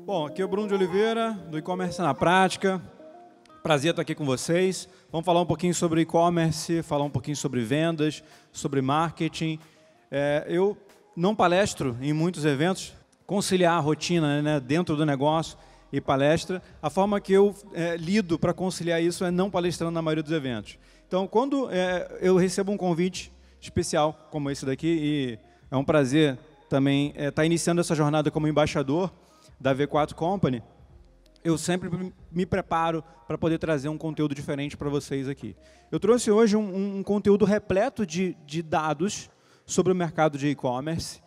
Bom, aqui é o Bruno de Oliveira, do E-Commerce na Prática. Prazer estar aqui com vocês. Vamos falar um pouquinho sobre e-commerce, falar um pouquinho sobre vendas, sobre marketing. Eu não palestro em muitos eventos, conciliar a rotina, né, dentro do negócio e palestra. A forma que eu lido para conciliar isso é não palestrando na maioria dos eventos. Então, quando eu recebo um convite especial como esse daqui, e é um prazer também estar iniciando essa jornada como embaixador da V4 Company, eu sempre me preparo para poder trazer um conteúdo diferente para vocês aqui. Eu trouxe hoje um conteúdo repleto de dados sobre o mercado de e-commerce.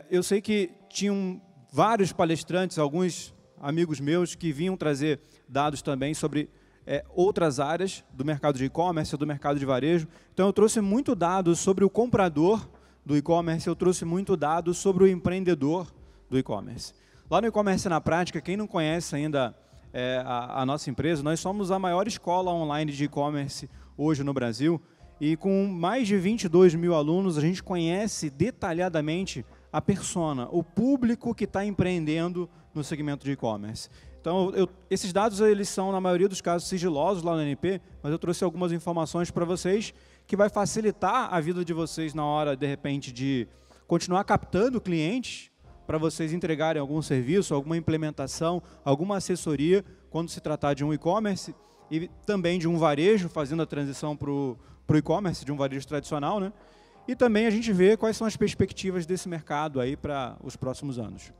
Eu sei que tinham vários palestrantes, alguns amigos meus, que vinham trazer dados também sobre outras áreas do mercado de e-commerce, do mercado de varejo. Então, eu trouxe muito dado sobre o comprador do e-commerce, eu trouxe muito dado sobre o empreendedor do e-commerce. Lá no E-Commerce na Prática, quem não conhece ainda a nossa empresa, nós somos a maior escola online de e-commerce hoje no Brasil, e com mais de 22 mil alunos, a gente conhece detalhadamente a persona, o público que está empreendendo no segmento de e-commerce. Então, esses dados eles são, na maioria dos casos, sigilosos lá no NP, mas eu trouxe algumas informações para vocês que vai facilitar a vida de vocês na hora, de repente, de continuar captando clientes para vocês entregarem algum serviço, alguma implementação, alguma assessoria, quando se tratar de um e-commerce e também de um varejo, fazendo a transição para o e-commerce, de um varejo tradicional, né? E também a gente vê quais são as perspectivas desse mercado aí para os próximos anos.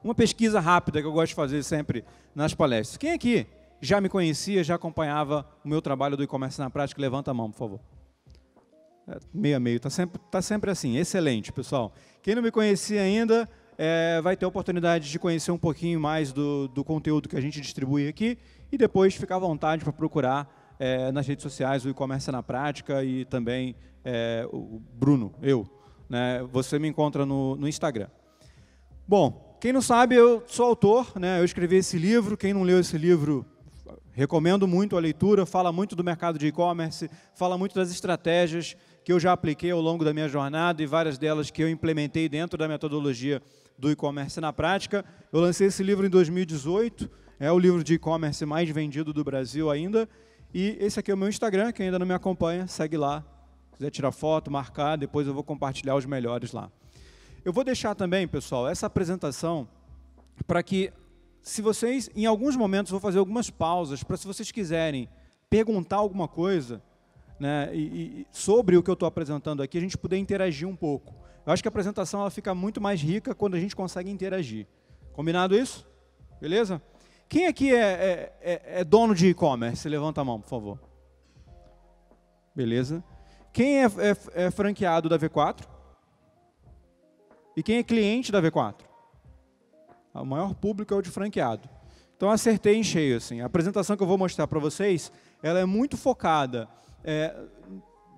Uma pesquisa rápida que eu gosto de fazer sempre nas palestras. Quem aqui já me conhecia, já acompanhava o meu trabalho do E-Commerce na Prática? Levanta a mão, por favor. Meio a meio, tá sempre assim, excelente, pessoal. Quem não me conhecia ainda, vai ter a oportunidade de conhecer um pouquinho mais do conteúdo que a gente distribui aqui e depois ficar à vontade para procurar nas redes sociais o E-Commerce na Prática e também o Bruno, né? Você me encontra no Instagram. Bom, quem não sabe, eu sou autor, né? Eu escrevi esse livro. Quem não leu esse livro, recomendo muito a leitura. Fala muito do mercado de e-commerce, fala muito das estratégias que eu já apliquei ao longo da minha jornada e várias delas que eu implementei dentro da metodologia do E-Commerce na Prática. Eu lancei esse livro em 2018, é o livro de e-commerce mais vendido do Brasil ainda. E esse aqui é o meu Instagram, quem ainda não me acompanha, segue lá. Se quiser tirar foto, marcar, depois eu vou compartilhar os melhores lá. Eu vou deixar também, pessoal, essa apresentação para que, se vocês, em alguns momentos, vou fazer algumas pausas, para se vocês quiserem perguntar alguma coisa, né, sobre o que eu estou apresentando aqui, a gente poder interagir um pouco. Eu acho que a apresentação ela fica muito mais rica quando a gente consegue interagir. Combinado isso? Beleza? Quem aqui é dono de e-commerce? Levanta a mão, por favor. Beleza. Quem é franqueado da V4? E quem é cliente da V4? O maior público é o de franqueado. Então, acertei em cheio. Assim. A apresentação que eu vou mostrar para vocês, ela é muito focada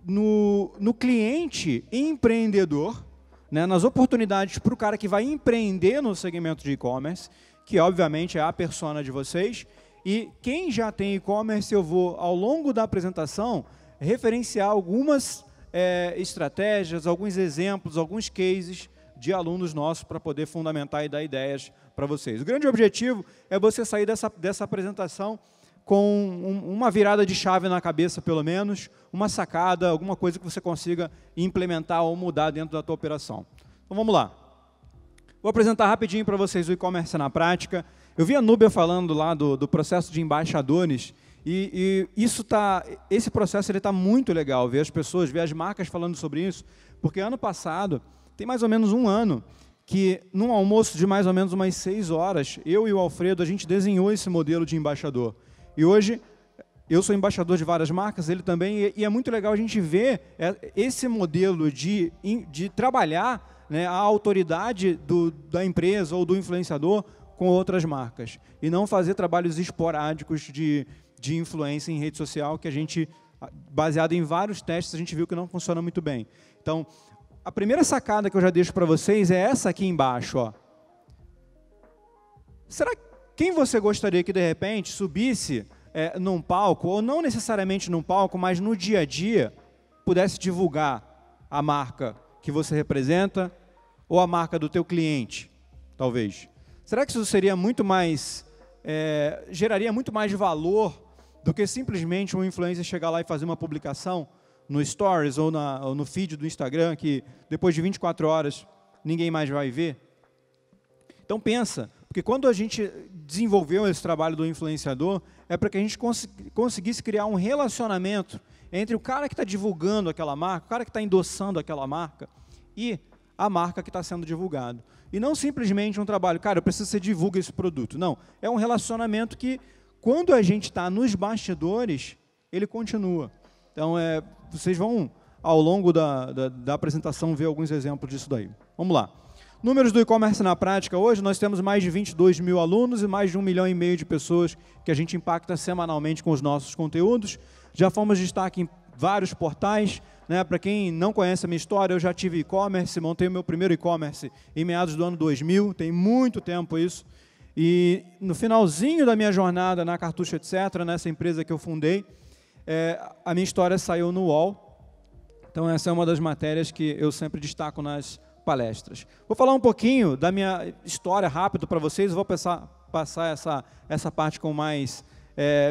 no cliente empreendedor, né, nas oportunidades para o cara que vai empreender no segmento de e-commerce, que obviamente é a persona de vocês. E quem já tem e-commerce, eu vou, ao longo da apresentação, referenciar algumas estratégias, alguns exemplos, alguns cases de alunos nossos para poder fundamentar e dar ideias para vocês. O grande objetivo é você sair dessa apresentação com uma virada de chave na cabeça, pelo menos, uma sacada, alguma coisa que você consiga implementar ou mudar dentro da tua operação. Então, vamos lá. Vou apresentar rapidinho para vocês o E-Commerce na Prática. Eu vi a Núbia falando lá do processo de embaixadores, e esse processo está muito legal, ver as pessoas, ver as marcas falando sobre isso, porque ano passado, tem mais ou menos um ano, que num almoço de mais ou menos umas 6 horas, eu e o Alfredo, a gente desenhou esse modelo de embaixador. E hoje, eu sou embaixador de várias marcas, ele também, e é muito legal a gente ver esse modelo de trabalhar, né, a autoridade da empresa ou do influenciador com outras marcas. E não fazer trabalhos esporádicos de influência em rede social, que a gente, baseado em vários testes, a gente viu que não funciona muito bem. Então, a primeira sacada que eu já deixo para vocês é essa aqui embaixo. Ó. Será quem você gostaria que, de repente, subisse num palco, ou não necessariamente num palco, mas no dia a dia, pudesse divulgar a marca que você representa ou a marca do teu cliente, talvez? Será que isso seria muito mais, geraria muito mais valor do que simplesmente um influencer chegar lá e fazer uma publicação no Stories ou no feed do Instagram, que depois de 24 horas ninguém mais vai ver? Então pensa, porque quando a gente desenvolveu esse trabalho do influenciador, é para que a gente conseguisse criar um relacionamento entre o cara que está divulgando aquela marca, o cara que está endossando aquela marca e a marca que está sendo divulgado. E não simplesmente um trabalho, cara, eu preciso que você divulgue esse produto. Não, é um relacionamento que, quando a gente está nos bastidores, ele continua. Então, vocês vão, ao longo da apresentação, ver alguns exemplos disso daí. Vamos lá. Números do e-commerce na prática hoje, nós temos mais de 22 mil alunos e mais de 1,5 milhão de pessoas que a gente impacta semanalmente com os nossos conteúdos. Já fomos destaque em vários portais, né? Para quem não conhece a minha história, eu já tive e-commerce, montei o meu primeiro e-commerce em meados do ano 2000, tem muito tempo isso. E no finalzinho da minha jornada na Cartucho Etc., nessa empresa que eu fundei, a minha história saiu no UOL. Então essa é uma das matérias que eu sempre destaco nas palestras. Vou falar um pouquinho da minha história rápido para vocês, eu vou passar essa parte com mais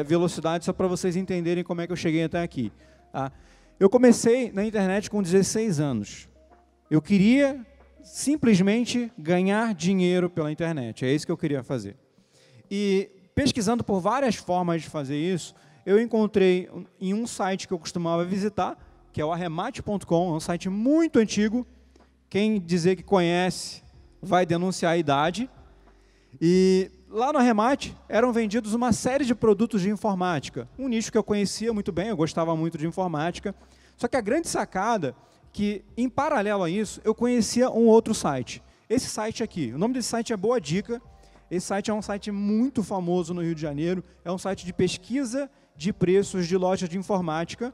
velocidade, só para vocês entenderem como é que eu cheguei até aqui. Tá? Eu comecei na internet com 16 anos. Eu queria simplesmente ganhar dinheiro pela internet, é isso que eu queria fazer. E pesquisando por várias formas de fazer isso, eu encontrei em um site que eu costumava visitar, que é o arremate.com, é um site muito antigo. Quem dizer que conhece vai denunciar a idade. E lá no Arremate eram vendidos uma série de produtos de informática. Um nicho que eu conhecia muito bem, eu gostava muito de informática. Só que a grande sacada, que em paralelo a isso, eu conhecia um outro site. Esse site aqui, o nome desse site é Boa Dica. Esse site é um site muito famoso no Rio de Janeiro. É um site de pesquisa de preços de lojas de informática.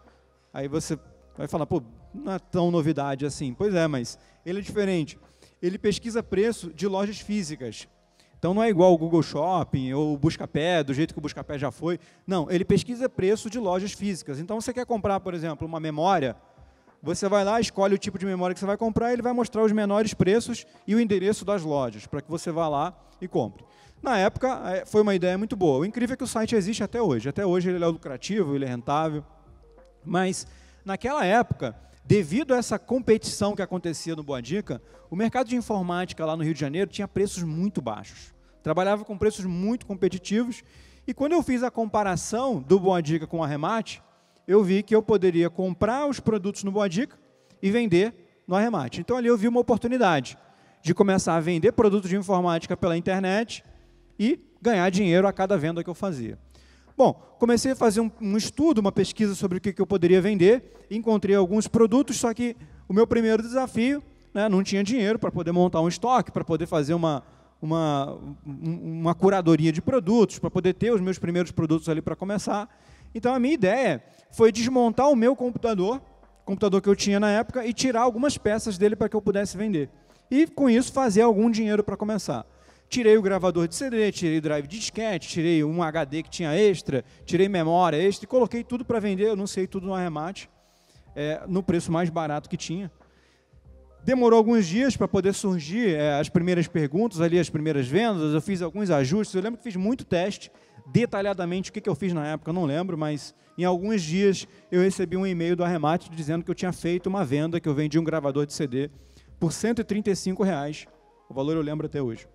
Aí você vai falar, pô, não é tão novidade assim. Pois é, mas ele é diferente. Ele pesquisa preço de lojas físicas. Então não é igual o Google Shopping ou o Buscapé, do jeito que o Buscapé já foi. Não, ele pesquisa preço de lojas físicas. Então você quer comprar, por exemplo, uma memória, você vai lá, escolhe o tipo de memória que você vai comprar, e ele vai mostrar os menores preços e o endereço das lojas, para que você vá lá e compre. Na época, foi uma ideia muito boa. O incrível é que o site existe até hoje. Até hoje ele é lucrativo, ele é rentável. Mas, naquela época, devido a essa competição que acontecia no Boa Dica, o mercado de informática lá no Rio de Janeiro tinha preços muito baixos. Trabalhava com preços muito competitivos. E quando eu fiz a comparação do Boa Dica com o Arremate, eu vi que eu poderia comprar os produtos no Boa Dica e vender no Arremate. Então, ali eu vi uma oportunidade de começar a vender produtos de informática pela internet e ganhar dinheiro a cada venda que eu fazia. Bom, comecei a fazer um estudo, uma pesquisa sobre o que eu poderia vender, encontrei alguns produtos, só que o meu primeiro desafio, né, não tinha dinheiro para poder montar um estoque, para poder fazer uma curadoria de produtos, para poder ter os meus primeiros produtos ali para começar. Então, a minha ideia foi desmontar o meu computador que eu tinha na época, e tirar algumas peças dele para que eu pudesse vender. E, com isso, fazer algum dinheiro para começar. Tirei o gravador de CD, tirei o drive de disquete, tirei um HD que tinha extra, tirei memória extra e coloquei tudo para vender, eu anunciei tudo no Arremate, no preço mais barato que tinha. Demorou alguns dias para poder surgir as primeiras perguntas, ali, as primeiras vendas, eu fiz alguns ajustes, eu lembro que fiz muito teste, detalhadamente o que eu fiz na época, eu não lembro, mas em alguns dias eu recebi um e-mail do Arremate dizendo que eu tinha feito uma venda, que eu vendi um gravador de CD por R$135, o valor eu lembro até hoje.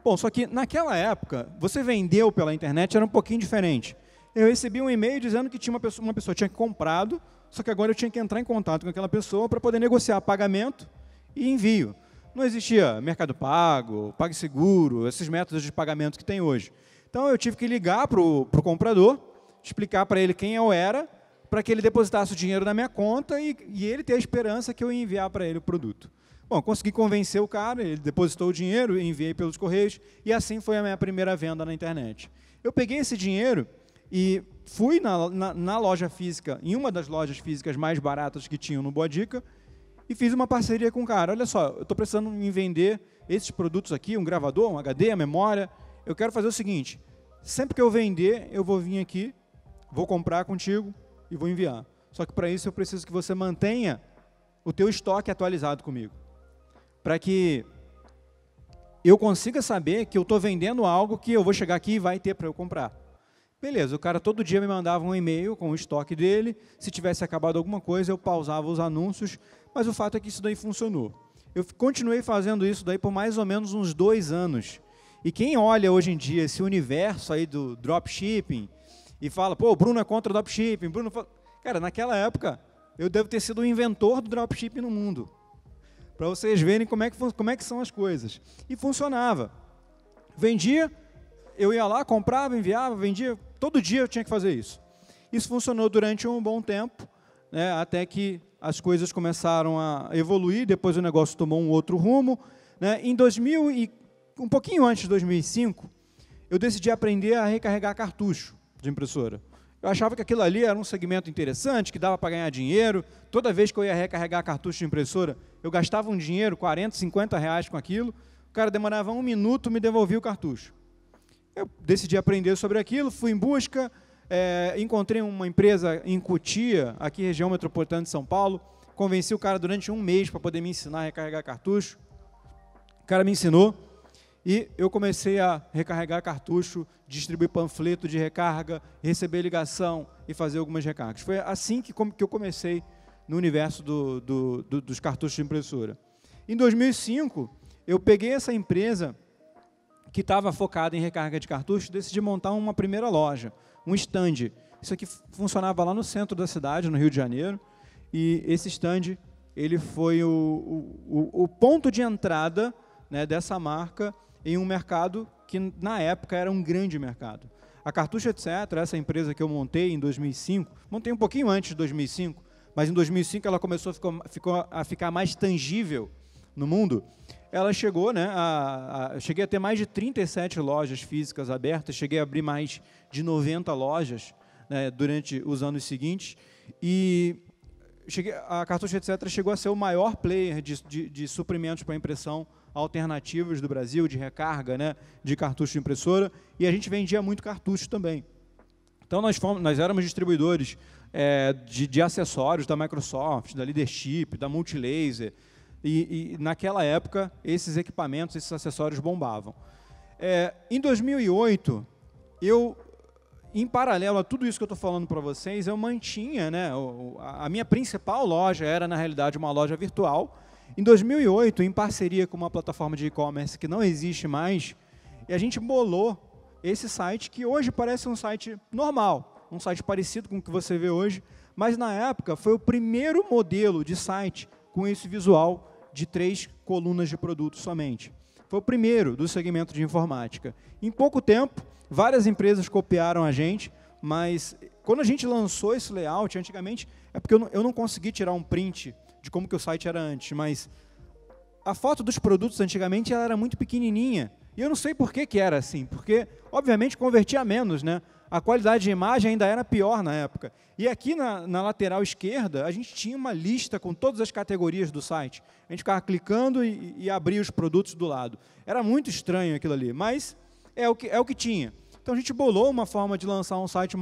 Bom, só que naquela época, você vendeu pela internet, era um pouquinho diferente. Eu recebi um e-mail dizendo que tinha uma pessoa tinha comprado, só que agora eu tinha que entrar em contato com aquela pessoa para poder negociar pagamento e envio. Não existia Mercado Pago, PagSeguro, esses métodos de pagamento que tem hoje. Então eu tive que ligar para o comprador, explicar para ele quem eu era, para que ele depositasse o dinheiro na minha conta e ele ter a esperança que eu ia enviar para ele o produto. Bom, consegui convencer o cara, ele depositou o dinheiro, enviei pelos correios, e assim foi a minha primeira venda na internet. Eu peguei esse dinheiro e fui na loja física, em uma das lojas físicas mais baratas que tinham no Boa Dica, e fiz uma parceria com o cara. Olha só, eu estou precisando em vender esses produtos aqui, um gravador, um HD, a memória. Eu quero fazer o seguinte, sempre que eu vender, eu vou vir aqui, vou comprar contigo e vou enviar. Só que para isso eu preciso que você mantenha o teu estoque atualizado comigo. Para que eu consiga saber que eu estou vendendo algo que eu vou chegar aqui e vai ter para eu comprar. Beleza, o cara todo dia me mandava um e-mail com o estoque dele, se tivesse acabado alguma coisa, eu pausava os anúncios, mas o fato é que isso daí funcionou. Eu continuei fazendo isso daí por mais ou menos uns 2 anos. E quem olha hoje em dia esse universo aí do dropshipping e fala, pô, o Bruno é contra o dropshipping, Cara, naquela época, eu devo ter sido o inventor do dropshipping no mundo. Para vocês verem como é que são as coisas. E funcionava. Vendia, eu ia lá, comprava, enviava, vendia. Todo dia eu tinha que fazer isso. Isso funcionou durante um bom tempo, né, até que as coisas começaram a evoluir, depois o negócio tomou um outro rumo. Né. Em 2000 e um pouquinho antes de 2005, eu decidi aprender a recarregar cartucho de impressora. Eu achava que aquilo ali era um segmento interessante, que dava para ganhar dinheiro. Toda vez que eu ia recarregar cartucho de impressora, eu gastava um dinheiro, 40, 50 reais com aquilo. O cara demorava 1 minuto, me devolvia o cartucho. Eu decidi aprender sobre aquilo, fui em busca, encontrei uma empresa em Cotia, aqui região metropolitana de São Paulo, convenci o cara durante 1 mês para poder me ensinar a recarregar cartucho. O cara me ensinou e eu comecei a recarregar cartucho, distribuir panfleto de recarga, receber ligação e fazer algumas recargas. Foi assim que eu comecei no universo dos cartuchos de impressora. Em 2005, eu peguei essa empresa que estava focada em recarga de cartucho, decidi montar uma primeira loja, um stand. Isso aqui funcionava lá no centro da cidade, no Rio de Janeiro, e esse stand ele foi o ponto de entrada, né, dessa marca em um mercado que, na época, era um grande mercado. A Cartucho Etc., essa empresa que eu montei em 2005, montei um pouquinho antes de 2005, mas em 2005 ela começou a ficar mais tangível no mundo. Ela chegou, né, cheguei a ter mais de 37 lojas físicas abertas, cheguei a abrir mais de 90 lojas, né, durante os anos seguintes, e a Cartucho Etc. chegou a ser o maior player de suprimentos para impressão alternativos do Brasil, de recarga, né, de cartucho de impressora, e a gente vendia muito cartucho também. Então, nós éramos distribuidores de acessórios da Microsoft, da Leadership, da Multilaser, e naquela época, esses equipamentos, esses acessórios bombavam. Em 2008, em paralelo a tudo isso que eu estou falando para vocês, eu mantinha, né, a minha principal loja era, na realidade, uma loja virtual. Em 2008, em parceria com uma plataforma de e-commerce que não existe mais, e a gente bolou esse site, que hoje parece um site normal, um site parecido com o que você vê hoje, mas na época foi o primeiro modelo de site com esse visual de 3 colunas de produtos somente. Foi o primeiro do segmento de informática. Em pouco tempo, várias empresas copiaram a gente, mas quando a gente lançou esse layout, antigamente, é porque eu não consegui tirar um print de como que o site era antes, mas a foto dos produtos antigamente ela era muito pequenininha, e eu não sei por que era assim, porque obviamente convertia menos, né? A qualidade de imagem ainda era pior na época. E aqui na lateral esquerda, a gente tinha uma lista com todas as categorias do site. A gente ficava clicando e abria os produtos do lado. Era muito estranho aquilo ali, mas é o que tinha. Então a gente bolou uma forma de lançar um site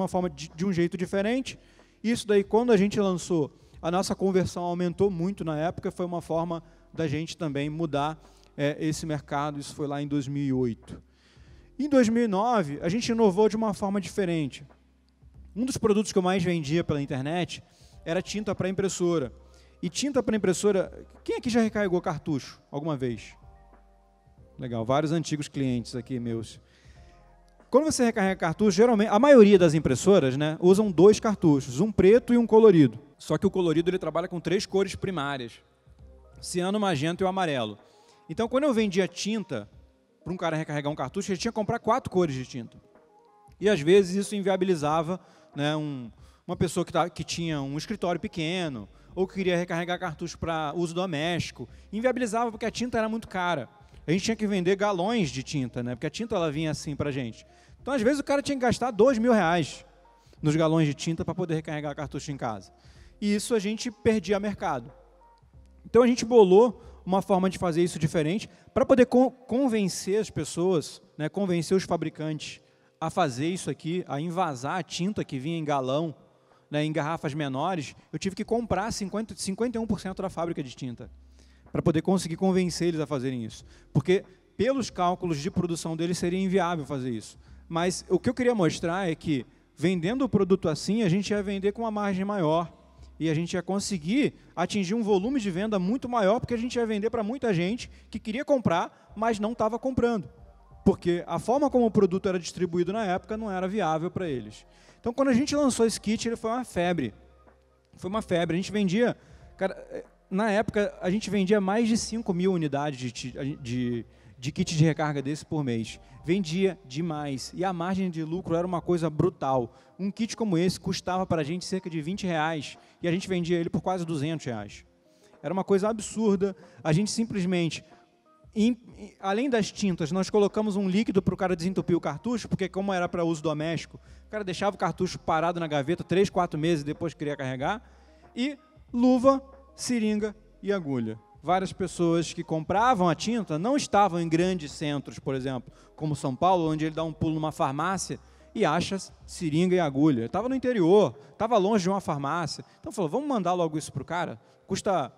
de um jeito diferente. Isso daí, quando a gente lançou, a nossa conversão aumentou muito na época, foi uma forma da gente também mudar esse mercado, isso foi lá em 2008. Em 2009, a gente inovou de uma forma diferente. Um dos produtos que eu mais vendia pela internet era tinta para impressora. E tinta para impressora, quem aqui já recarregou cartucho alguma vez? Legal, vários antigos clientes aqui meus. Quando você recarrega cartucho, geralmente, a maioria das impressoras, né, usam 2 cartuchos, um preto e um colorido. Só que o colorido ele trabalha com 3 cores primárias, ciano, magenta e o amarelo. Então, quando eu vendia tinta para um cara recarregar um cartucho, ele tinha que comprar 4 cores de tinta. E, às vezes, isso inviabilizava, né, uma pessoa que tinha um escritório pequeno ou que queria recarregar cartucho para uso doméstico. Inviabilizava porque a tinta era muito cara. A gente tinha que vender galões de tinta, né, porque a tinta ela vinha assim para a gente. Então, às vezes, o cara tinha que gastar R$2.000 nos galões de tinta para poder recarregar cartucho em casa. E isso a gente perdia mercado. Então, a gente bolou uma forma de fazer isso diferente para poder convencer as pessoas, né, convencer os fabricantes a fazer isso aqui, a envasar a tinta que vinha em galão, né, em garrafas menores. Eu tive que comprar 51% da fábrica de tinta para poder conseguir convencer eles a fazerem isso. Porque pelos cálculos de produção deles, seria inviável fazer isso. Mas o que eu queria mostrar é que, vendendo o produto assim, a gente ia vender com uma margem maior e a gente ia conseguir atingir um volume de venda muito maior, porque a gente ia vender para muita gente que queria comprar, mas não estava comprando. Porque a forma como o produto era distribuído na época não era viável para eles. Então, quando a gente lançou esse kit, ele foi uma febre. Foi uma febre. A gente vendia... Cara, na época, a gente vendia mais de 5.000 unidades de kit de recarga desse por mês. Vendia demais. E a margem de lucro era uma coisa brutal. Um kit como esse custava para a gente cerca de R$20 e a gente vendia ele por quase R$200. Era uma coisa absurda. A gente simplesmente... além das tintas, nós colocamos um líquido para o cara desentupir o cartucho, porque como era para uso doméstico, o cara deixava o cartucho parado na gaveta 3, 4 meses depois que queria carregar, e luva, seringa e agulha. Várias pessoas que compravam a tinta não estavam em grandes centros, por exemplo, como São Paulo, onde ele dá um pulo numa farmácia e acha seringa e agulha. Estava no interior, estava longe de uma farmácia. Então falou, vamos mandar logo isso para o cara? Custa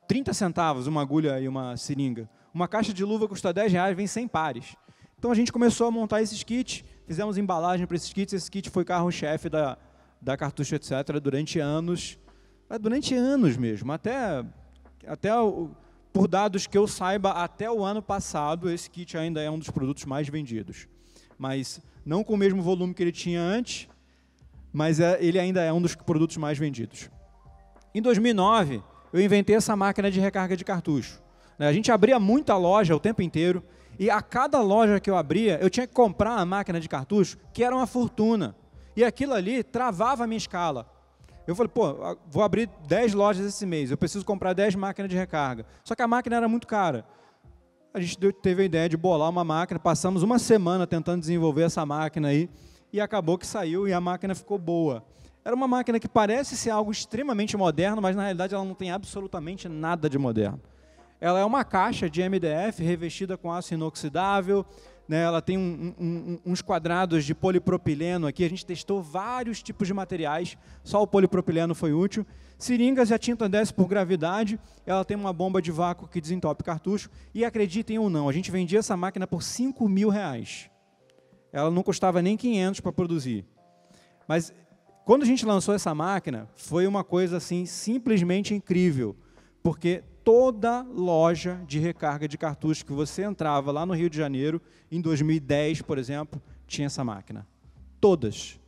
30 centavos uma agulha e uma seringa. Uma caixa de luva custa R$10, vem 100 pares. Então a gente começou a montar esses kits, fizemos embalagem para esses kits, esse kit foi carro-chefe da Cartucho, etc., durante anos mesmo, até por dados que eu saiba, até o ano passado, esse kit ainda é um dos produtos mais vendidos. Mas não com o mesmo volume que ele tinha antes, mas ele ainda é um dos produtos mais vendidos. Em 2009, eu inventei essa máquina de recarga de cartucho. A gente abria muita loja o tempo inteiro, e a cada loja que eu abria, eu tinha que comprar uma máquina de cartucho, que era uma fortuna. E aquilo ali travava a minha escala. Eu falei, pô, vou abrir 10 lojas esse mês, eu preciso comprar 10 máquinas de recarga. Só que a máquina era muito cara. A gente teve a ideia de bolar uma máquina, passamos uma semana tentando desenvolver essa máquina aí, e acabou que saiu e a máquina ficou boa. Era uma máquina que parece ser algo extremamente moderno, mas na realidade ela não tem absolutamente nada de moderno. Ela é uma caixa de MDF revestida com aço inoxidável, né? Ela tem uns quadrados de polipropileno aqui, a gente testou vários tipos de materiais, só o polipropileno foi útil. Seringas, a tinta desce por gravidade, ela tem uma bomba de vácuo que desentope cartucho, e acreditem ou não, a gente vendia essa máquina por R$5.000. Ela não custava nem 500 para produzir. Mas quando a gente lançou essa máquina, foi uma coisa assim simplesmente incrível, porque toda loja de recarga de cartucho que você entrava lá no Rio de Janeiro, em 2010, por exemplo, tinha essa máquina. Todas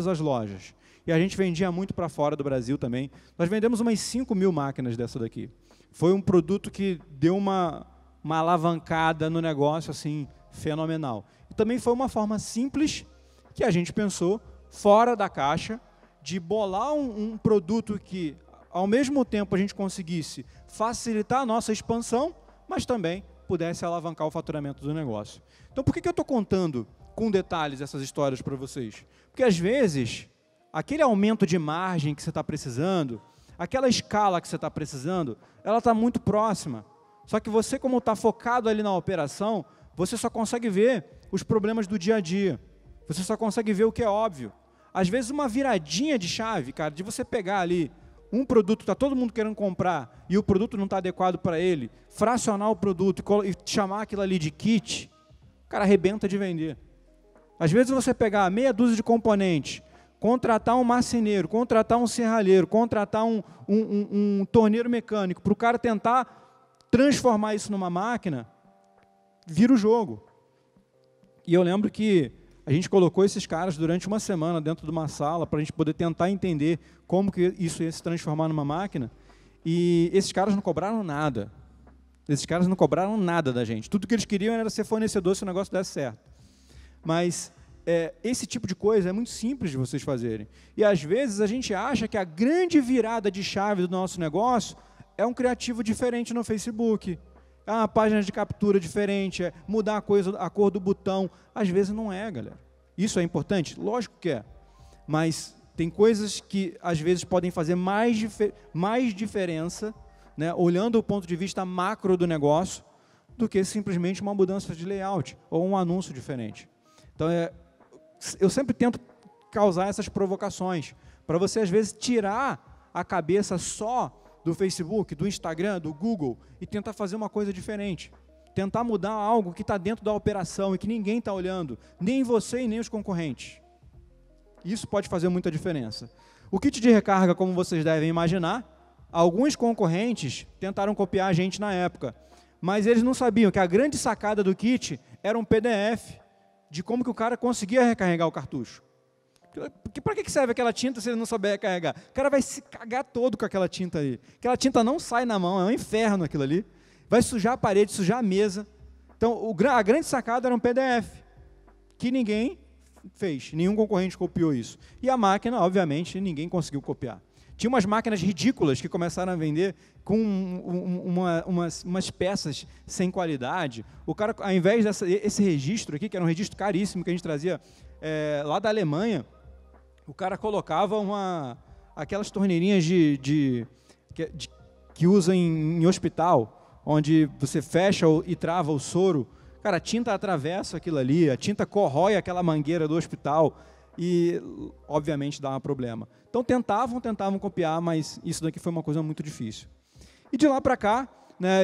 as lojas. E a gente vendia muito para fora do Brasil também. Nós vendemos umas 5.000 máquinas dessa daqui. Foi um produto que deu uma alavancada no negócio assim, fenomenal. E também foi uma forma simples que a gente pensou, fora da caixa, de bolar um produto que, ao mesmo tempo, a gente conseguisse facilitar a nossa expansão, mas também pudesse alavancar o faturamento do negócio. Então, por que eu estou contando com detalhes essas histórias para vocês? Porque, às vezes, aquele aumento de margem que você está precisando, aquela escala que você está precisando, ela está muito próxima. Só que você, como está focado ali na operação, você só consegue ver os problemas do dia a dia. Você só consegue ver o que é óbvio. Às vezes, uma viradinha de chave, cara, de você pegar ali um produto, está todo mundo querendo comprar, e o produto não está adequado para ele, fracionar o produto e chamar aquilo ali de kit, o cara arrebenta de vender. Às vezes você pegar meia dúzia de componentes, contratar um marceneiro, contratar um serralheiro, contratar um torneiro mecânico, para o cara tentar transformar isso numa máquina, vira o jogo. E eu lembro que a gente colocou esses caras durante uma semana dentro de uma sala para a gente poder tentar entender como que isso ia se transformar numa máquina. E esses caras não cobraram nada. Esses caras não cobraram nada da gente. Tudo que eles queriam era ser fornecedor se o negócio desse certo. Mas esse tipo de coisa é muito simples de vocês fazerem. E às vezes a gente acha que a grande virada de chave do nosso negócio é um criativo diferente no Facebook. É uma página de captura diferente, é mudar a cor do botão. Às vezes não é, galera. Isso é importante? Lógico que é. Mas tem coisas que às vezes podem fazer mais diferença, né, olhando o ponto de vista macro do negócio, do que simplesmente uma mudança de layout ou um anúncio diferente. Então, eu sempre tento causar essas provocações, para você às vezes tirar a cabeça só do Facebook, do Instagram, do Google, e tentar fazer uma coisa diferente. tentar mudar algo que está dentro da operação e que ninguém está olhando, nem você e nem os concorrentes. Isso pode fazer muita diferença. O kit de recarga, como vocês devem imaginar, alguns concorrentes tentaram copiar a gente na época, mas eles não sabiam que a grande sacada do kit era um PDF de como que o cara conseguia recarregar o cartucho. Para que serve aquela tinta se ele não souber recarregar? O cara vai se cagar todo com aquela tinta ali. Aquela tinta não sai na mão, é um inferno aquilo ali. Vai sujar a parede, sujar a mesa. Então, a grande sacada era um PDF, que ninguém fez, nenhum concorrente copiou isso. E a máquina, obviamente, ninguém conseguiu copiar. Tinha umas máquinas ridículas que começaram a vender com umas peças sem qualidade. O cara, ao invés desse registro aqui, que era um registro caríssimo que a gente trazia lá da Alemanha, o cara colocava aquelas torneirinhas que usa em hospital, onde você fecha e trava o soro. Cara, a tinta atravessa aquilo ali, a tinta corrói aquela mangueira do hospital e, obviamente, dá um problema. Então, tentavam copiar, mas isso daqui foi uma coisa muito difícil. E de lá para cá, né,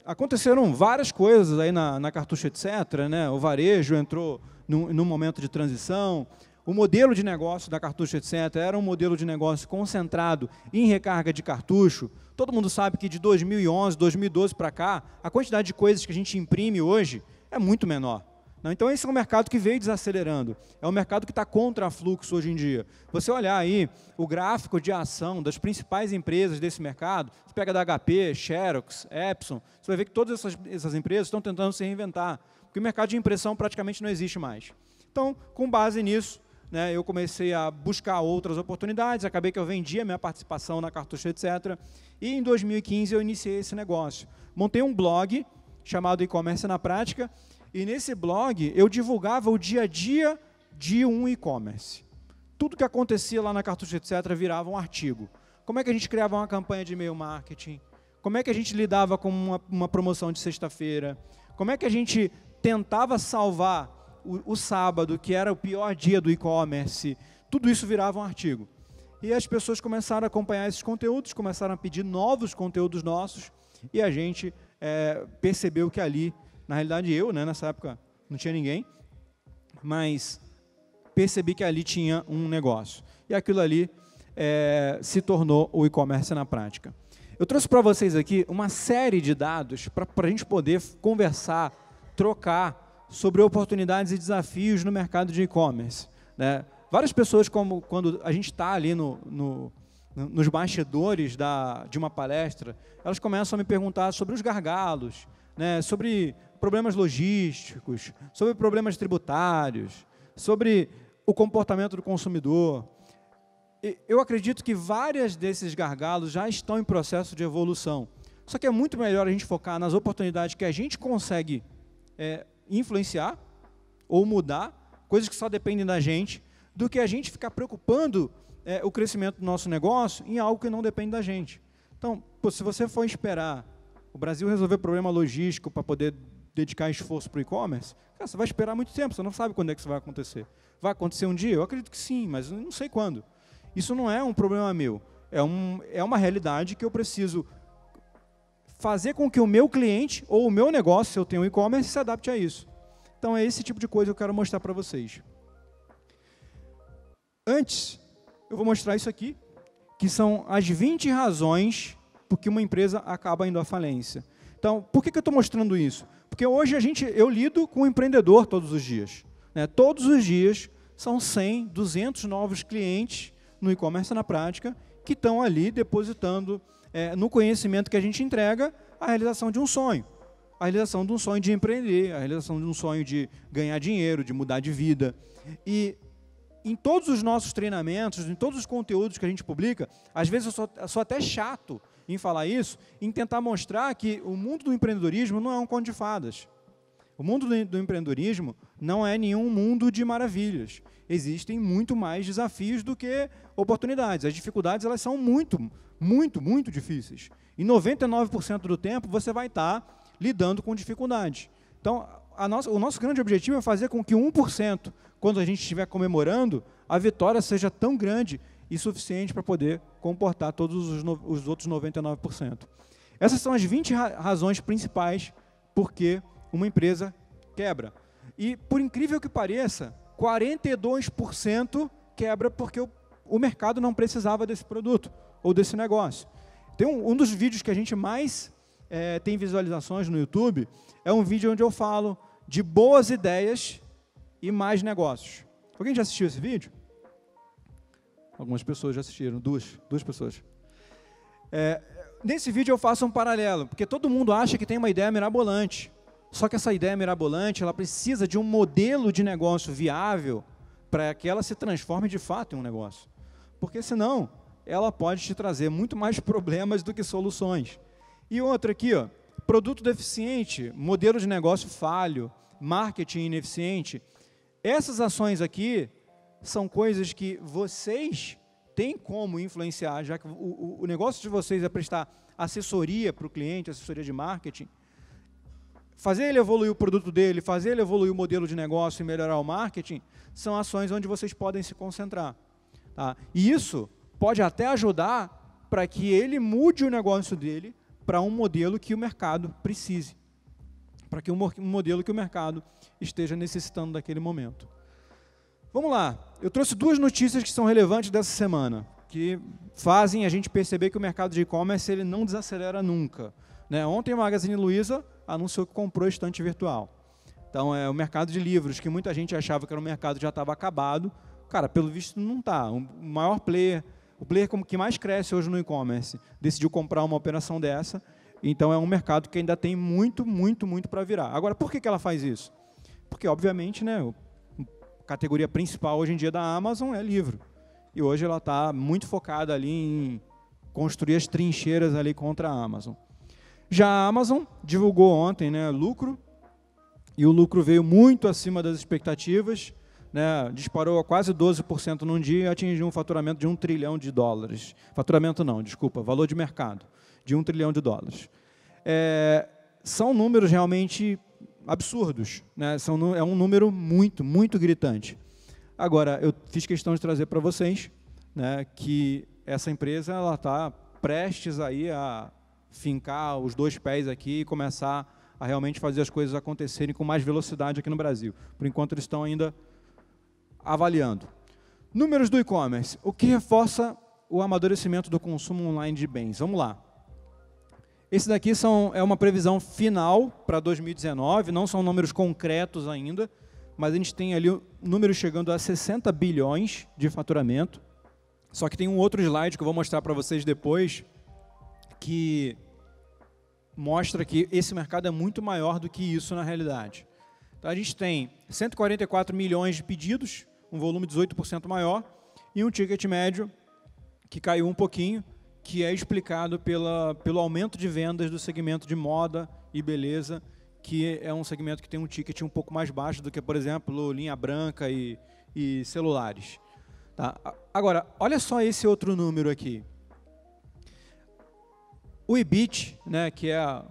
aconteceram várias coisas aí na Cartucho Etc. Né, o varejo entrou num momento de transição. O modelo de negócio da Cartucho Etc. era um modelo de negócio concentrado em recarga de cartucho. Todo mundo sabe que de 2011, 2012 para cá, a quantidade de coisas que a gente imprime hoje é muito menor. Então, esse é um mercado que veio desacelerando. É um mercado que está contra fluxo hoje em dia. Você olhar aí o gráfico de ação das principais empresas desse mercado, você pega da HP, Xerox, Epson, você vai ver que todas essas empresas estão tentando se reinventar, porque o mercado de impressão praticamente não existe mais. Então, com base nisso, né, eu comecei a buscar outras oportunidades, acabei que eu vendi a minha participação na Cartucho Etc. E em 2015 eu iniciei esse negócio. Montei um blog chamado E-Commerce na Prática, e nesse blog eu divulgava o dia a dia de um e-commerce. Tudo que acontecia lá na Cartucho Etc. virava um artigo. Como é que a gente criava uma campanha de e-mail marketing? Como é que a gente lidava com uma promoção de sexta-feira? Como é que a gente tentava salvar o sábado, que era o pior dia do e-commerce? Tudo isso virava um artigo. E as pessoas começaram a acompanhar esses conteúdos, começaram a pedir novos conteúdos nossos, e a gente percebeu que ali, na realidade eu, né, nessa época não tinha ninguém, mas percebi que ali tinha um negócio. E aquilo ali se tornou o e-commerce na prática. Eu trouxe para vocês aqui uma série de dados para a gente poder conversar, trocar sobre oportunidades e desafios no mercado de e-commerce. Né? Várias pessoas, quando a gente está ali nos bastidores de uma palestra, elas começam a me perguntar sobre os gargalos, né, sobre problemas logísticos, sobre problemas tributários, sobre o comportamento do consumidor. Eu acredito que vários desses gargalos já estão em processo de evolução. Só que é muito melhor a gente focar nas oportunidades que a gente consegue influenciar ou mudar, coisas que só dependem da gente, do que a gente ficar preocupando o crescimento do nosso negócio em algo que não depende da gente. Então, se você for esperar o Brasil resolver problema logístico para poder dedicar esforço para o e-commerce, você vai esperar muito tempo, você não sabe quando é que isso vai acontecer. Vai acontecer um dia? Eu acredito que sim, mas não sei quando. Isso não é um problema meu, é uma realidade que eu preciso fazer com que o meu cliente ou o meu negócio, se eu tenho um e-commerce, se adapte a isso. Então, é esse tipo de coisa que eu quero mostrar para vocês. Antes, eu vou mostrar isso aqui, que são as 20 razões por que uma empresa acaba indo à falência. Então, por que eu estou mostrando isso? Porque hoje eu lido com um empreendedor todos os dias. Né? Todos os dias são 100, 200 novos clientes no e-commerce na prática que estão ali depositando no conhecimento que a gente entrega a realização de um sonho. A realização de um sonho de empreender, a realização de um sonho de ganhar dinheiro, de mudar de vida. E em todos os nossos treinamentos, em todos os conteúdos que a gente publica, às vezes eu sou até chato em falar isso, em tentar mostrar que o mundo do empreendedorismo não é um conto de fadas. O mundo do empreendedorismo não é nenhum mundo de maravilhas. Existem muito mais desafios do que oportunidades. As dificuldades, elas são muito, muito, muito difíceis. E 99% do tempo você vai estar lidando com dificuldades. Então, o nosso grande objetivo é fazer com que 1%, quando a gente estiver comemorando, a vitória seja tão grande e suficiente para poder comportar todos os outros 99%. Essas são as 20 razões principais porque uma empresa quebra. E, por incrível que pareça, 42% quebra porque o mercado não precisava desse produto ou desse negócio. Tem um dos vídeos que a gente mais tem visualizações no YouTube, é um vídeo onde eu falo de boas ideias e mais negócios. Alguém já assistiu esse vídeo? Algumas pessoas já assistiram, duas pessoas. Nesse vídeo eu faço um paralelo, porque todo mundo acha que tem uma ideia mirabolante. Só que essa ideia mirabolante, ela precisa de um modelo de negócio viável para que ela se transforme de fato em um negócio. Porque senão, ela pode te trazer muito mais problemas do que soluções. E outra aqui, ó, produto deficiente, modelo de negócio falho, marketing ineficiente. Essas ações aqui são coisas que vocês têm como influenciar, já que o negócio de vocês é prestar assessoria para o cliente, assessoria de marketing. Fazer ele evoluir o produto dele, fazer ele evoluir o modelo de negócio e melhorar o marketing, são ações onde vocês podem se concentrar. Tá? E isso pode até ajudar para que ele mude o negócio dele para um modelo que o mercado precise, para que um modelo que o mercado esteja necessitando daquele momento. Vamos lá, eu trouxe duas notícias que são relevantes dessa semana, que fazem a gente perceber que o mercado de e-commerce ele não desacelera nunca. Né? Ontem a Magazine Luiza anunciou que comprou estante virtual. Então, o mercado de livros, que muita gente achava que era um mercado que já estava acabado, cara, pelo visto não está. O maior player, o player que mais cresce hoje no e-commerce, decidiu comprar uma operação dessa, então é um mercado que ainda tem muito para virar. Agora, por que ela faz isso? Porque, obviamente, né, a categoria principal hoje em dia da Amazon é livro. E hoje ela está muito focada ali em construir as trincheiras ali contra a Amazon. Já a Amazon divulgou ontem, né, lucro, e o lucro veio muito acima das expectativas, né, disparou a quase 12% num dia e atingiu um faturamento de $1 trilhão. Faturamento não, desculpa, valor de mercado, de $1 trilhão. São números realmente absurdos, né, é um número muito gritante. Agora, eu fiz questão de trazer para vocês, né, que essa empresa está prestes aí a fincar os dois pés aqui e começar a realmente fazer as coisas acontecerem com mais velocidade aqui no Brasil. Por enquanto, eles estão ainda avaliando. Números do e-commerce. O que reforça o amadurecimento do consumo online de bens? Vamos lá. Esse daqui é uma previsão final para 2019, não são números concretos ainda, mas a gente tem ali números chegando a 60 bilhões de faturamento. Só que tem um outro slide que eu vou mostrar para vocês depois, que mostra que esse mercado é muito maior do que isso na realidade. Então, a gente tem 144 milhões de pedidos, um volume 18% maior, e um ticket médio que caiu um pouquinho, que é explicado pelo aumento de vendas do segmento de moda e beleza, que é um segmento que tem um ticket um pouco mais baixo do que, por exemplo, linha branca e celulares. Tá? Agora, olha só esse outro número aqui. O EBIT, né, que é a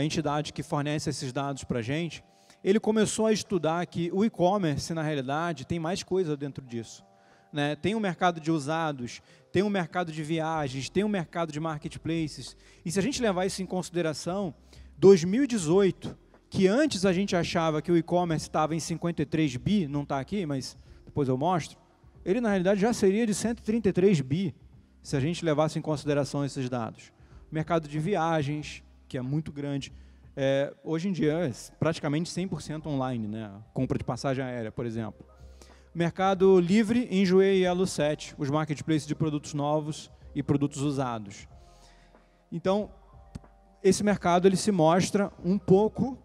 entidade que fornece esses dados para a gente, ele começou a estudar que o e-commerce, na realidade, tem mais coisa dentro disso. Né? Tem um mercado de usados, tem um mercado de viagens, tem um mercado de marketplaces. E se a gente levar isso em consideração, 2018, que antes a gente achava que o e-commerce estava em 53 bi, não está aqui, mas depois eu mostro, ele na realidade já seria de 133 bi, se a gente levasse em consideração esses dados. O mercado de viagens, que é muito grande, hoje em dia é praticamente 100% online, né? Compra de passagem aérea, por exemplo. Mercado livre, Enjoei e Elo7, os marketplaces de produtos novos e produtos usados. Então, esse mercado ele se mostra um pouco,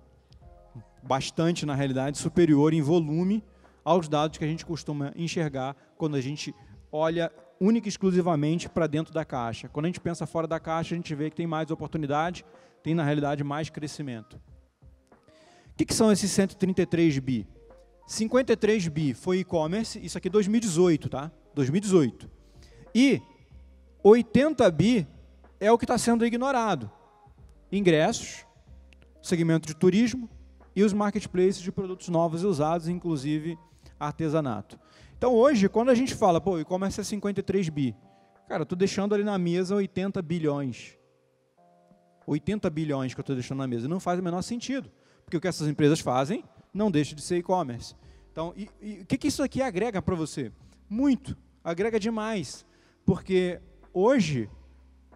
bastante na realidade, superior em volume aos dados que a gente costuma enxergar quando a gente olha única e exclusivamente para dentro da caixa. Quando a gente pensa fora da caixa, a gente vê que tem mais oportunidade, tem na realidade mais crescimento. O que são esses 133 bi? 53 bi foi e-commerce, isso aqui é 2018, tá? 2018. E 80 bi é o que está sendo ignorado. Ingressos, segmento de turismo e os marketplaces de produtos novos e usados, inclusive artesanato. Então, hoje, quando a gente fala, pô, o e-commerce é 53 bi, cara, eu estou deixando ali na mesa 80 bilhões. 80 bilhões que eu estou deixando na mesa. Não faz o menor sentido, porque o que essas empresas fazem não deixa de ser e-commerce. Então, o que isso aqui agrega para você? Muito, agrega demais, porque hoje,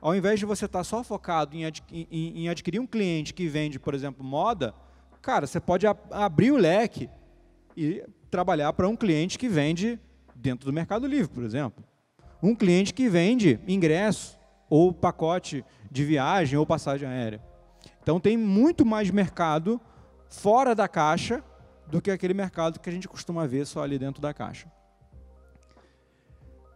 ao invés de você estar só focado em adquirir um cliente que vende, por exemplo, moda, cara, você pode abrir o leque e trabalhar para um cliente que vende dentro do Mercado Livre, por exemplo. Um cliente que vende ingresso, ou pacote de viagem, ou passagem aérea. Então, tem muito mais mercado fora da caixa do que aquele mercado que a gente costuma ver só ali dentro da caixa.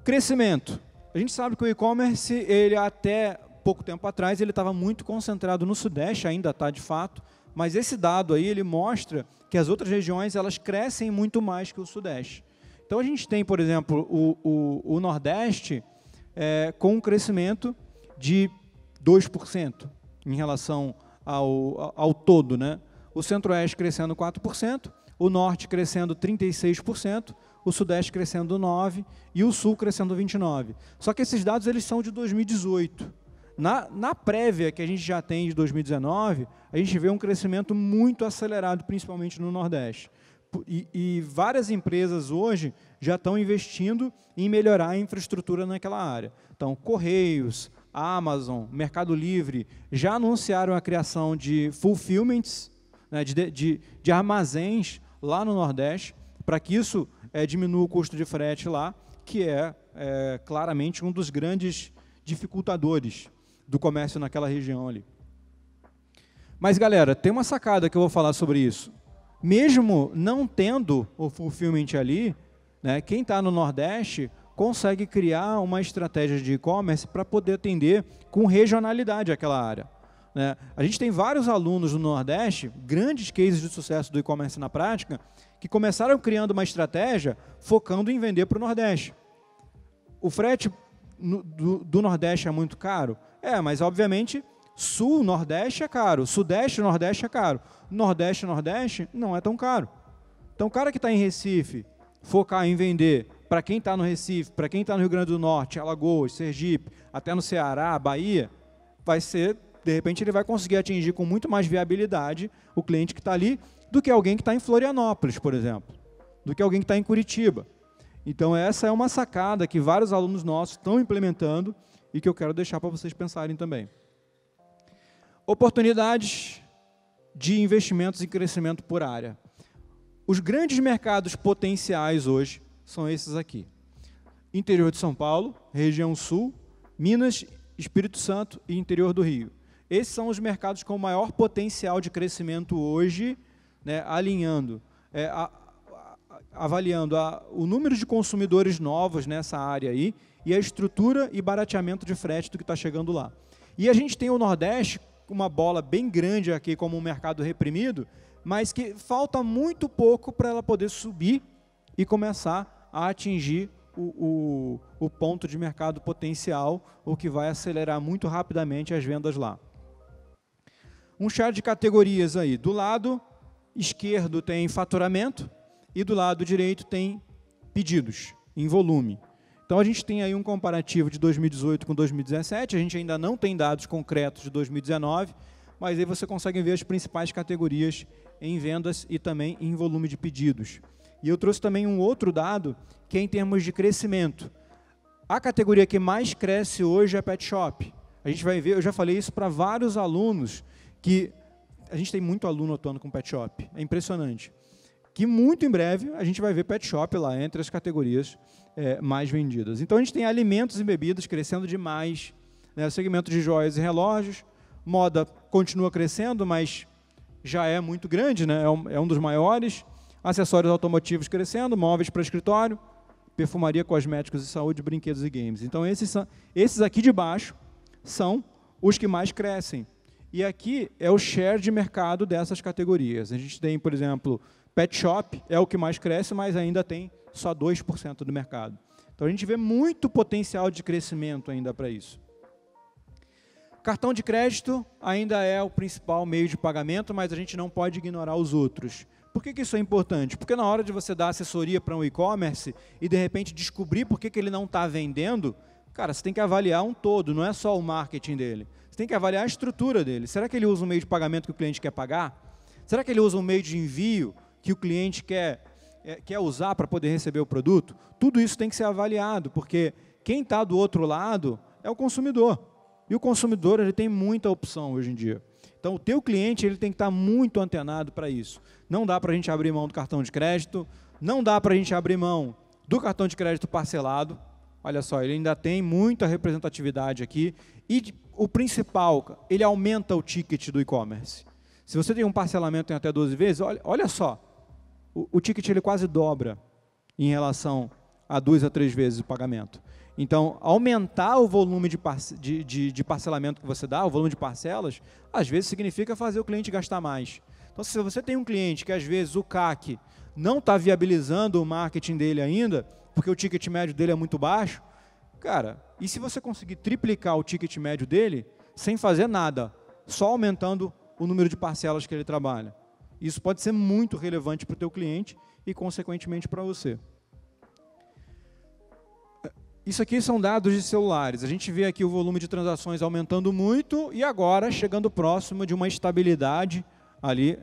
Crescimento. A gente sabe que o e-commerce, ele até pouco tempo atrás, ele estava muito concentrado no Sudeste, ainda está de fato, mas esse dado aí, ele mostra que as outras regiões, elas crescem muito mais que o Sudeste. Então, a gente tem, por exemplo, o Nordeste com um crescimento de 2% em relação ao todo, né? O Centro-Oeste crescendo 4%, o Norte crescendo 36%, o Sudeste crescendo 9% e o Sul crescendo 29%. Só que esses dados eles são de 2018. Na prévia que a gente já tem de 2019, a gente vê um crescimento muito acelerado, principalmente no Nordeste. E várias empresas hoje já estão investindo em melhorar a infraestrutura naquela área. Então, Correios, Amazon, Mercado Livre, já anunciaram a criação de fulfillments, né, de armazéns lá no Nordeste, para que isso diminua o custo de frete lá, que é claramente um dos grandes dificultadores do comércio naquela região ali. Mas, galera, tem uma sacada que eu vou falar sobre isso. Mesmo não tendo o fulfillment ali, né, quem está no Nordeste consegue criar uma estratégia de e-commerce para poder atender com regionalidade aquela área. Né? A gente tem vários alunos do Nordeste, grandes cases de sucesso do e-commerce na prática, que começaram criando uma estratégia focando em vender para o Nordeste. O frete do Nordeste é muito caro? Mas obviamente Sul, Nordeste é caro, Sudeste, Nordeste é caro. Nordeste, Nordeste não é tão caro. Então o cara que está em Recife, focar em vender para quem está no Recife, para quem está no Rio Grande do Norte, Alagoas, Sergipe, até no Ceará, Bahia, vai ser, de repente ele vai conseguir atingir com muito mais viabilidade o cliente que está ali, do que alguém que está em Florianópolis, por exemplo, do que alguém que está em Curitiba. Então essa é uma sacada que vários alunos nossos estão implementando e que eu quero deixar para vocês pensarem também. Oportunidades de investimentos e crescimento por área. Os grandes mercados potenciais hoje são esses aqui. Interior de São Paulo, região sul, Minas, Espírito Santo e interior do Rio. Esses são os mercados com maior potencial de crescimento hoje, né, avaliando o número de consumidores novos nessa área aí e a estrutura e barateamento de frete do que está chegando lá. E a gente tem o Nordeste, uma bola bem grande aqui como um mercado reprimido, mas que falta muito pouco para ela poder subir e começar a atingir o ponto de mercado potencial, o que vai acelerar muito rapidamente as vendas lá. Um chart de categorias aí. Do lado esquerdo tem faturamento e do lado direito tem pedidos em volume. Então, a gente tem aí um comparativo de 2018 com 2017, a gente ainda não tem dados concretos de 2019, mas aí você consegue ver as principais categorias em vendas e também em volume de pedidos. E eu trouxe também um outro dado, que é em termos de crescimento. A categoria que mais cresce hoje é Pet Shop. A gente vai ver, eu já falei isso para vários alunos, que a gente tem muito aluno atuando com Pet Shop, é impressionante. Que muito em breve a gente vai ver Pet Shop lá entre as categorias mais vendidas. Então a gente tem alimentos e bebidas crescendo demais, né? O segmento de joias e relógios, moda continua crescendo, mas já é muito grande, né? É um dos maiores, acessórios automotivos crescendo, móveis para escritório, perfumaria, cosméticos e saúde, brinquedos e games. Então esses aqui de baixo são os que mais crescem. E aqui é o share de mercado dessas categorias. A gente tem, por exemplo, Pet Shop é o que mais cresce, mas ainda tem só 2% do mercado. Então, a gente vê muito potencial de crescimento ainda para isso. Cartão de crédito ainda é o principal meio de pagamento, mas a gente não pode ignorar os outros. Por que isso é importante? Porque na hora de você dar assessoria para um e-commerce e, de repente, descobrir por que ele não está vendendo, cara, você tem que avaliar um todo, não é só o marketing dele. Você Você tem que avaliar a estrutura dele. Será que ele usa um meio de pagamento que o cliente quer pagar? Será que ele usa um meio de envio que o cliente quer usar para poder receber o produto? Tudo isso tem que ser avaliado, porque quem está do outro lado é o consumidor. E o consumidor ele tem muita opção hoje em dia. Então, o teu cliente ele tem que estar muito antenado para isso. Não dá para a gente abrir mão do cartão de crédito, não dá para a gente abrir mão do cartão de crédito parcelado. Olha só, ele ainda tem muita representatividade aqui. E o principal, ele aumenta o ticket do e-commerce. Se você tem um parcelamento em até 12 vezes, olha só, o ticket ele quase dobra em relação a 2 a 3 vezes o pagamento. Então, aumentar o volume de parcelamento que você dá, o volume de parcelas, às vezes significa fazer o cliente gastar mais. Então, se você tem um cliente que, às vezes, o CAC não está viabilizando o marketing dele ainda, porque o ticket médio dele é muito baixo, cara, e se você conseguir triplicar o ticket médio dele, sem fazer nada, só aumentando o número de parcelas que ele trabalha? Isso pode ser muito relevante para o teu cliente e, consequentemente, para você. Isso aqui são dados de celulares. A gente vê aqui o volume de transações aumentando muito e agora chegando próximo de uma estabilidade ali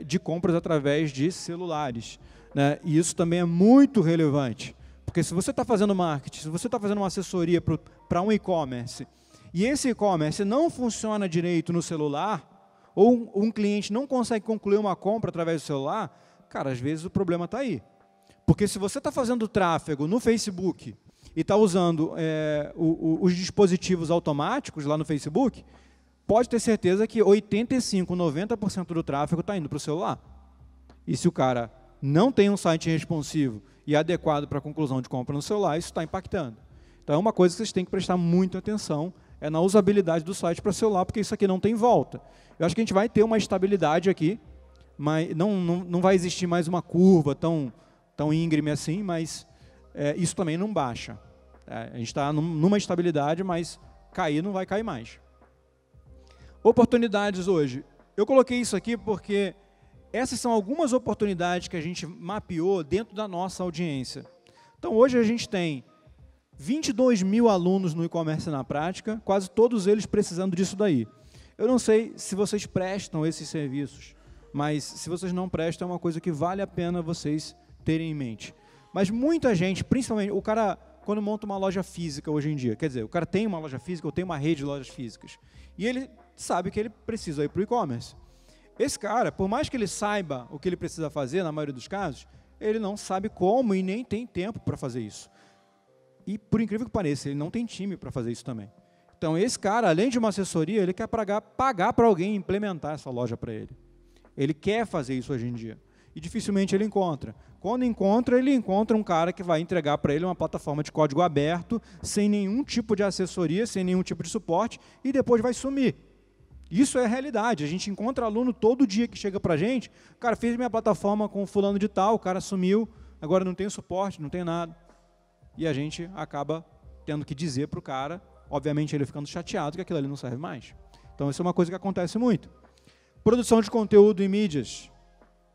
de compras através de celulares, né? E isso também é muito relevante, porque se você está fazendo marketing, se você está fazendo uma assessoria para um e-commerce e esse e-commerce não funciona direito no celular, ou um cliente não consegue concluir uma compra através do celular, cara, às vezes o problema está aí. Porque se você está fazendo tráfego no Facebook e está usando os dispositivos automáticos lá no Facebook, pode ter certeza que 85%, 90% do tráfego está indo para o celular. E se o cara não tem um site responsivo e adequado para a conclusão de compra no celular, isso está impactando. Então, é uma coisa que vocês têm que prestar muita atenção, é na usabilidade do site para celular, porque isso aqui não tem volta. Eu acho que a gente vai ter uma estabilidade aqui, mas não vai existir mais uma curva tão íngreme assim, mas isso também não baixa. A gente está numa estabilidade, mas cair não vai cair mais. Oportunidades hoje. Eu coloquei isso aqui porque essas são algumas oportunidades que a gente mapeou dentro da nossa audiência. Então, hoje a gente tem 22 mil alunos no e-commerce na prática, quase todos eles precisando disso daí. Eu não sei se vocês prestam esses serviços, mas se vocês não prestam, é uma coisa que vale a pena vocês terem em mente. Mas muita gente, principalmente o cara, quando monta uma loja física hoje em dia, quer dizer, o cara tem uma loja física ou tem uma rede de lojas físicas, e ele sabe que ele precisa ir para o e-commerce. Esse cara, por mais que ele saiba o que ele precisa fazer, na maioria dos casos, ele não sabe como e nem tem tempo para fazer isso. E, por incrível que pareça, ele não tem time para fazer isso também. Então, esse cara, além de uma assessoria, ele quer pagar para alguém implementar essa loja para ele. Ele quer fazer isso hoje em dia. E dificilmente ele encontra. Quando encontra, ele encontra um cara que vai entregar para ele uma plataforma de código aberto, sem nenhum tipo de assessoria, sem nenhum tipo de suporte, e depois vai sumir. Isso é a realidade. A gente encontra aluno todo dia que chega para a gente, cara, fiz minha plataforma com fulano de tal, o cara sumiu, agora não tem suporte, não tem nada. E a gente acaba tendo que dizer para o cara, obviamente ele ficando chateado, que aquilo ali não serve mais. Então, isso é uma coisa que acontece muito. Produção de conteúdo em mídias,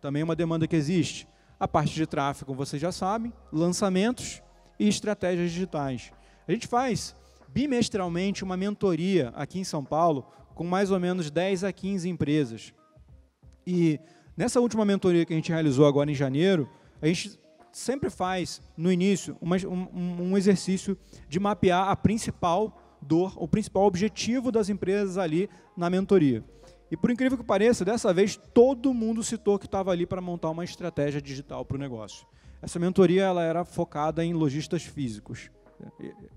também é uma demanda que existe. A parte de tráfego, vocês já sabem, lançamentos e estratégias digitais. A gente faz bimestralmente uma mentoria aqui em São Paulo, com mais ou menos 10 a 15 empresas. E nessa última mentoria que a gente realizou agora em janeiro, a gente sempre faz, no início, um exercício de mapear a principal dor, o principal objetivo das empresas ali na mentoria. E, por incrível que pareça, dessa vez, todo mundo citou que estava ali para montar uma estratégia digital para o negócio. Essa mentoria ela era focada em lojistas físicos.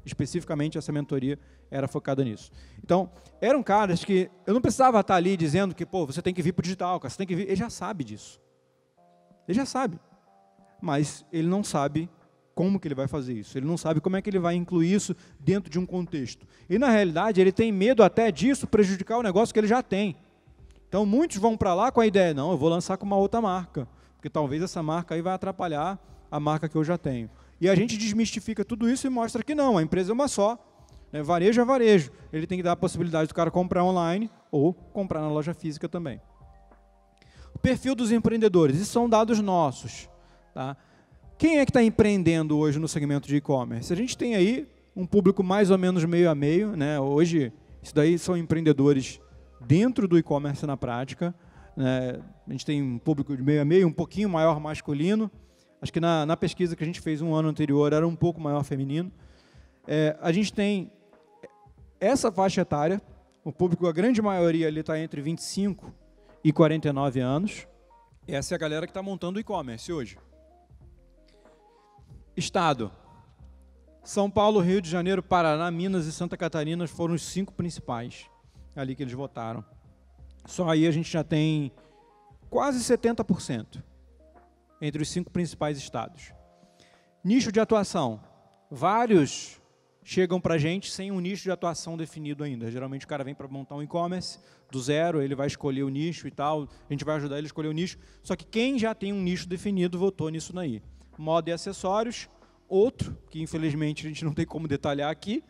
Especificamente, essa mentoria era focada nisso. Então, eram caras que eu não precisava estar ali dizendo que, pô, você tem que vir para o digital, cara, você tem que vir. Ele já sabe disso. Ele já sabe. Mas ele não sabe como que ele vai fazer isso. Ele não sabe como é que ele vai incluir isso dentro de um contexto. E, na realidade, ele tem medo até disso prejudicar o negócio que ele já tem. Então, muitos vão para lá com a ideia, não, eu vou lançar com uma outra marca, porque talvez essa marca aí vai atrapalhar a marca que eu já tenho. E a gente desmistifica tudo isso e mostra que não, a empresa é uma só, né? Varejo é varejo. Ele tem que dar a possibilidade do cara comprar online ou comprar na loja física também. O perfil dos empreendedores, isso são dados nossos. Tá? Quem é que está empreendendo hoje no segmento de e-commerce? A gente tem aí um público mais ou menos meio a meio, né? Hoje Isso daí são empreendedores dentro do e-commerce na prática, né? A gente tem um público de meio a meio, um pouquinho maior masculino. Acho que na pesquisa que a gente fez um ano anterior era um pouco maior feminino. A gente tem essa faixa etária, o público, a grande maioria ali está entre 25 e 49 anos. Essa é a galera que está montando o e-commerce hoje. Estado. São Paulo, Rio de Janeiro, Paraná, Minas e Santa Catarina foram os 5 principais ali que eles votaram. Só aí a gente já tem quase 70% entre os 5 principais estados. Nicho de atuação. Vários chegam para a gente sem um nicho de atuação definido ainda. Geralmente o cara vem para montar um e-commerce do zero, ele vai escolher o nicho e tal, a gente vai ajudar ele a escolher o nicho, só que quem já tem um nicho definido votou nisso daí. Moda e acessórios, outro, que infelizmente a gente não tem como detalhar aqui,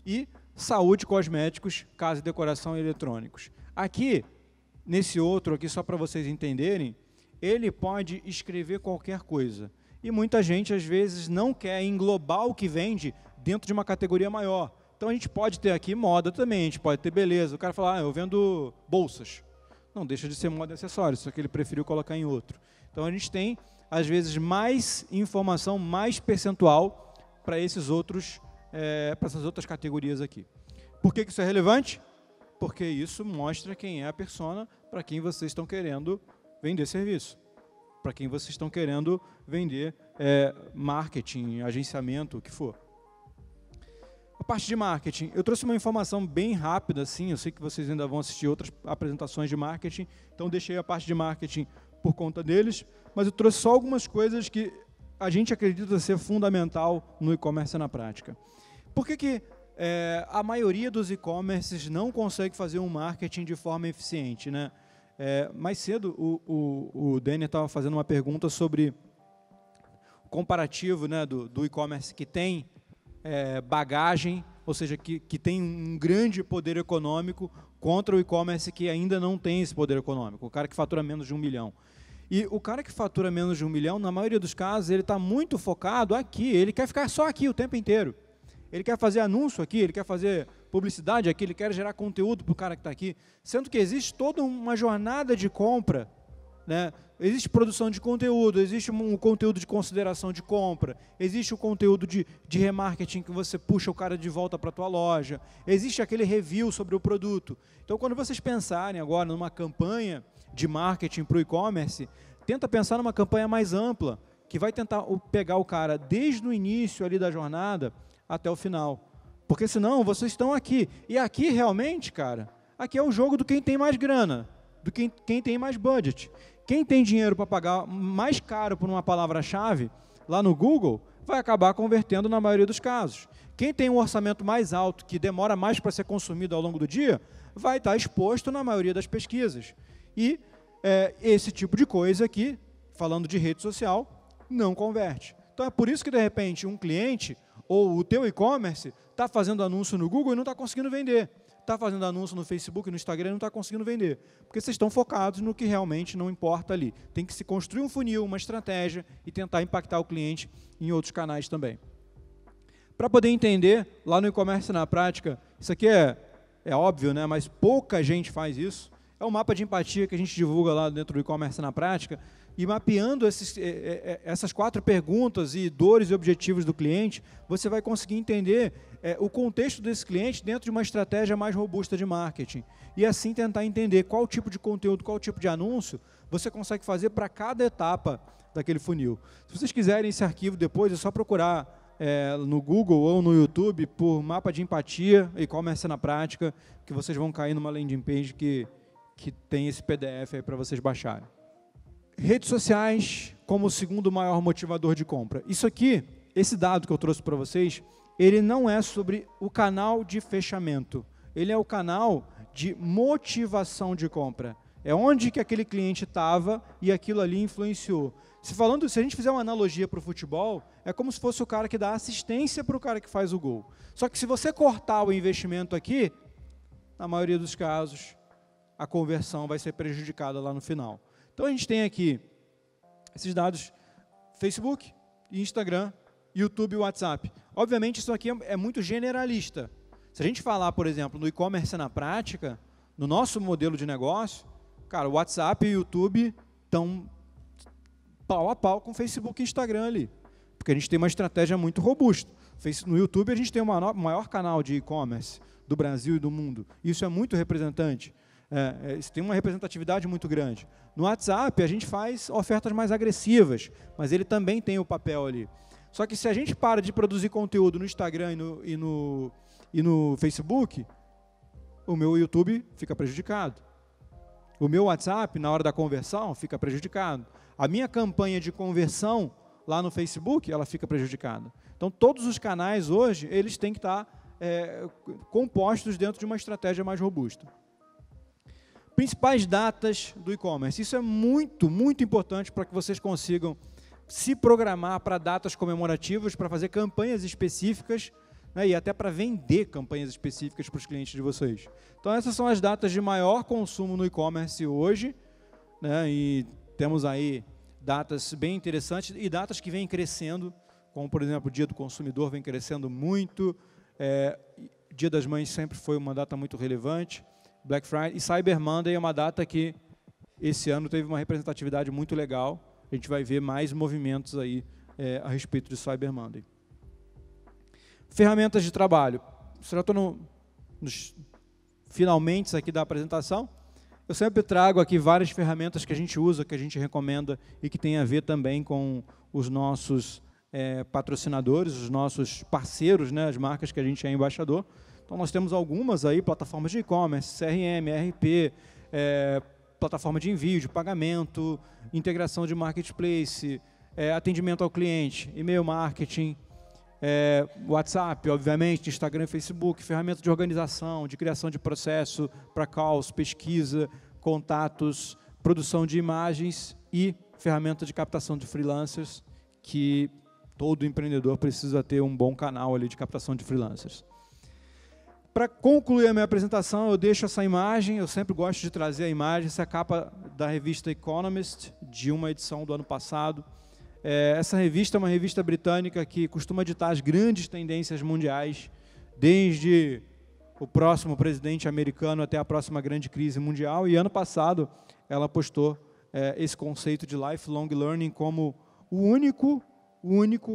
e saúde, cosméticos, casa e decoração e eletrônicos. Aqui, nesse outro aqui, só para vocês entenderem, ele pode escrever qualquer coisa. E muita gente, às vezes, não quer englobar o que vende dentro de uma categoria maior. Então, a gente pode ter aqui moda também, a gente pode ter beleza. O cara fala, eu vendo bolsas. Não deixa de ser moda e acessórios, só que ele preferiu colocar em outro. Então, a gente tem, às vezes, mais informação, mais percentual para esses outros, para essas outras categorias aqui. Por que isso é relevante? Porque isso mostra quem é a persona para quem vocês estão querendo vender serviço, para quem vocês estão querendo vender marketing, agenciamento, o que for. A parte de marketing, eu trouxe uma informação bem rápida, assim, eu sei que vocês ainda vão assistir outras apresentações de marketing, então deixei a parte de marketing por conta deles, mas eu trouxe só algumas coisas que a gente acredita ser fundamental no e-commerce na prática. Por que a maioria dos e-commerces não consegue fazer um marketing de forma eficiente, né? Mais cedo, o Denner estava fazendo uma pergunta sobre o comparativo, né, do e-commerce que tem bagagem, ou seja, que tem um grande poder econômico contra o e-commerce que ainda não tem esse poder econômico, o cara que fatura menos de 1 milhão. E o cara que fatura menos de 1 milhão, na maioria dos casos, ele está muito focado aqui, ele quer ficar só aqui o tempo inteiro. Ele quer fazer anúncio aqui, ele quer fazer publicidade aqui, ele quer gerar conteúdo para o cara que está aqui, sendo que existe toda uma jornada de compra, né? Existe produção de conteúdo, existe um conteúdo de consideração de compra, existe o conteúdo de remarketing que você puxa o cara de volta para a tua loja, existe aquele review sobre o produto. Então, quando vocês pensarem agora numa campanha de marketing para o e-commerce, tenta pensar numa campanha mais ampla, que vai tentar pegar o cara desde o início ali da jornada até o final. Porque senão vocês estão aqui. E aqui realmente, cara, aqui é o jogo do quem tem mais grana, do quem tem mais budget. Quem tem dinheiro para pagar mais caro por uma palavra-chave, lá no Google, vai acabar convertendo na maioria dos casos. Quem tem um orçamento mais alto, que demora mais para ser consumido ao longo do dia, vai estar exposto na maioria das pesquisas. E esse tipo de coisa aqui, falando de rede social, não converte. Então é por isso que, de repente, um cliente ou o teu e-commerce está fazendo anúncio no Google e não está conseguindo vender. Está fazendo anúncio no Facebook, no Instagram e não está conseguindo vender. Porque vocês estão focados no que realmente não importa ali. Tem que se construir um funil, uma estratégia e tentar impactar o cliente em outros canais também. Para poder entender, lá no e-commerce na prática, isso aqui é óbvio, né? Mas pouca gente faz isso. É um mapa de empatia que a gente divulga lá dentro do e-commerce na prática, e mapeando essas 4 perguntas e dores e objetivos do cliente, você vai conseguir entender o contexto desse cliente dentro de uma estratégia mais robusta de marketing. E assim tentar entender qual tipo de conteúdo, qual tipo de anúncio você consegue fazer para cada etapa daquele funil. Se vocês quiserem esse arquivo depois, é só procurar no Google ou no YouTube por mapa de empatia e e-commerce na prática, que vocês vão cair numa landing page que tem esse PDF aí para vocês baixarem. Redes sociais como o segundo maior motivador de compra. Isso aqui, esse dado que eu trouxe para vocês, ele não é sobre o canal de fechamento. Ele é o canal de motivação de compra. É onde que aquele cliente estava e aquilo ali influenciou. Se a gente fizer uma analogia para o futebol, é como se fosse o cara que dá assistência para o cara que faz o gol. Só que se você cortar o investimento aqui, na maioria dos casos, a conversão vai ser prejudicada lá no final. Então, a gente tem aqui esses dados: Facebook, Instagram, YouTube e WhatsApp. Obviamente, isso aqui é muito generalista. Se a gente falar, por exemplo, no e-commerce na prática, no nosso modelo de negócio, cara, o WhatsApp e o YouTube estão pau a pau com o Facebook e Instagram ali, porque a gente tem uma estratégia muito robusta. No YouTube a gente tem o maior canal de e-commerce do Brasil e do mundo. Isso é muito representante. Isso tem uma representatividade muito grande. No WhatsApp a gente faz ofertas mais agressivas, mas ele também tem o papel ali. Só que se a gente para de produzir conteúdo no Instagram e no Facebook, o meu YouTube fica prejudicado. O meu WhatsApp, na hora da conversão, fica prejudicado. A minha campanha de conversão lá no Facebook, ela fica prejudicada. Então, todos os canais hoje, eles têm que estar compostos dentro de uma estratégia mais robusta. Principais datas do e-commerce. Isso é muito, muito importante para que vocês consigam se programar para datas comemorativas, para fazer campanhas específicas, né, e até para vender campanhas específicas para os clientes de vocês. Então, essas são as datas de maior consumo no e-commerce hoje, né, e temos aí datas bem interessantes e datas que vêm crescendo, como, por exemplo, o Dia do Consumidor vem crescendo muito, Dia das Mães sempre foi uma data muito relevante, Black Friday e Cyber Monday é uma data que esse ano teve uma representatividade muito legal. A gente vai ver mais movimentos aí a respeito de Cyber Monday. Ferramentas de trabalho. Já estou nos finalmente aqui da apresentação. Eu sempre trago aqui várias ferramentas que a gente usa, que a gente recomenda e que tem a ver também com os nossos patrocinadores, os nossos parceiros, né, as marcas que a gente é embaixador. Então, nós temos algumas aí, plataformas de e-commerce, CRM, ERP, plataforma de envio, de pagamento, integração de marketplace, atendimento ao cliente, e-mail marketing, WhatsApp, obviamente, Instagram e Facebook, ferramenta de organização, de criação de processo para calls, pesquisa, contatos, produção de imagens e ferramenta de captação de freelancers, que todo empreendedor precisa ter um bom canal ali de captação de freelancers. Para concluir a minha apresentação, eu deixo essa imagem, eu sempre gosto de trazer a imagem, essa é a capa da revista Economist, de uma edição do ano passado. Essa revista é uma revista britânica que costuma ditar as grandes tendências mundiais, desde o próximo presidente americano até a próxima grande crise mundial, e ano passado ela apostou esse conceito de lifelong learning como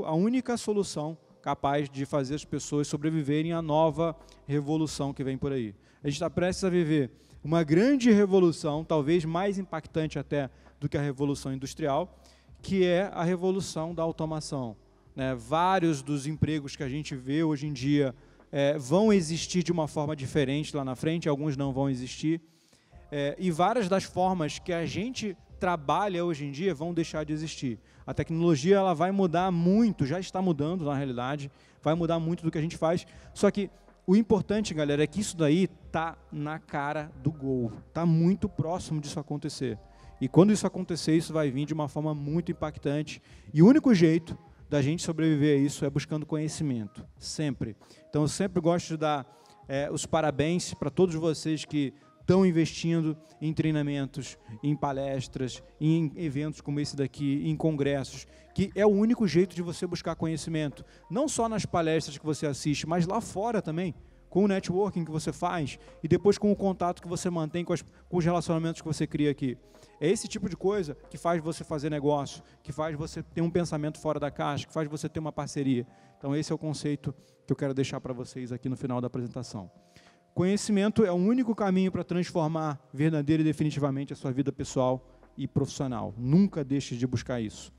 a única solução capaz de fazer as pessoas sobreviverem à nova revolução que vem por aí. A gente está prestes a viver uma grande revolução, talvez mais impactante até do que a revolução industrial, que é a revolução da automação, né? Vários dos empregos que a gente vê hoje em dia vão existir de uma forma diferente lá na frente, alguns não vão existir, e várias das formas que a gente trabalha hoje em dia vão deixar de existir. A tecnologia ela vai mudar muito, já está mudando na realidade, vai mudar muito do que a gente faz, só que o importante, galera, é que isso daí está na cara do gol, está muito próximo disso acontecer. E quando isso acontecer, isso vai vir de uma forma muito impactante. E o único jeito da gente sobreviver a isso é buscando conhecimento, sempre. Então, eu sempre gosto de dar os parabéns para todos vocês que estão investindo em treinamentos, em palestras, em eventos como esse daqui, em congressos, que é o único jeito de você buscar conhecimento. Não só nas palestras que você assiste, mas lá fora também, com o networking que você faz e depois com o contato que você mantém com os relacionamentos que você cria aqui. É esse tipo de coisa que faz você fazer negócio, que faz você ter um pensamento fora da caixa, que faz você ter uma parceria. Então, esse é o conceito que eu quero deixar para vocês aqui no final da apresentação. Conhecimento é o único caminho para transformar verdadeira e definitivamente a sua vida pessoal e profissional. Nunca deixe de buscar isso.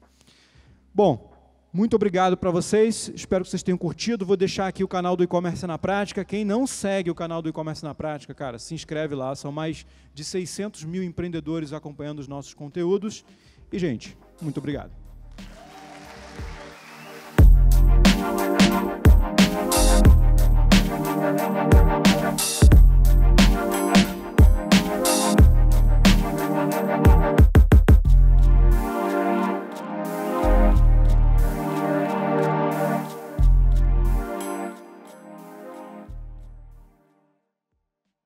Bom, muito obrigado para vocês, espero que vocês tenham curtido. Vou deixar aqui o canal do E-Commerce na Prática. Quem não segue o canal do E-Commerce na Prática, cara, se inscreve lá. São mais de 600 mil empreendedores acompanhando os nossos conteúdos. E, gente, muito obrigado.